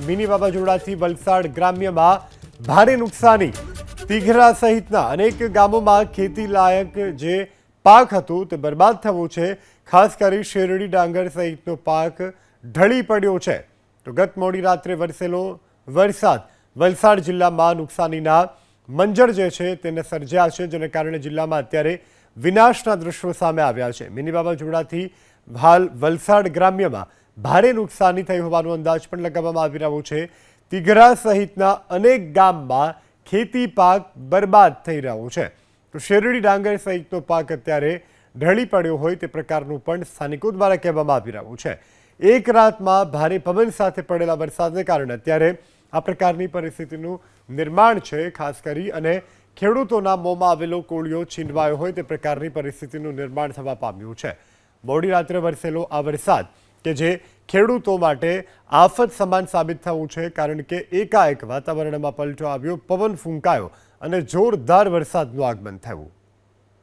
Mini વાવાઝોડાથી વલસાડ ગ્રામ્યમાં ભારે નુકસાની। તિઘરા સહિતના અનેક ગામોમાં ખેતી લાયક જે પાક હતો તે બરબાદ થયો છે। ખાસ કરી શેરડી ડાંગર સહિતનો પાક ઢળી પડ્યો છે। તો ગત મોડી રાત્રે વરસેલો વરસાદ વલસાડ જિલ્લામાં નુકસાનીના મંજર જે છે તેને સર્જ્યા છે, જેને કારણે જિલ્લામાં અત્યારે વિનાશના દ્રશ્યો સામે આવ્યા છે। મિની વાવાઝોડાથી હાલ વલસાડ ગ્રામ્યમાં ભારે નુકસાની થઈ હોવાનો અંદાજ પણ લગાવવામાં આવી રહ્યો છે। તિઘરા સહિતના અનેક ગામમાં ખેતી પાક બરબાદ થઈ રહ્યો છે। તો શેરડી ડાંગર સહિતનો પાક અત્યારે ઢળી પડ્યો હોય તે પ્રકારનું પણ સ્થાનિકો દ્વારા કહેવામાં આવી રહ્યું છે। એક રાતમાં ભારે પવન સાથે પડેલા વરસાદને કારણે અત્યારે આ પ્રકારની પરિસ્થિતિનું નિર્માણ છે। ખાસ કરી અને ખેડૂતોના મોંમાં આવેલો કોળિયો છીનવાયો હોય તે પ્રકારની પરિસ્થિતિનું નિર્માણ થવા પામ્યું છે। મોડી રાત્રે વરસેલો આ વરસાદ કે જે ખેડૂતો માટે આફત સમાન સાબિત થયું છે, કારણ કે એકાએક વાતાવરણમાં પલટો આવ્યો, પવન ફૂંકાયો અને જોરદાર વરસાદનું આગમન થયું।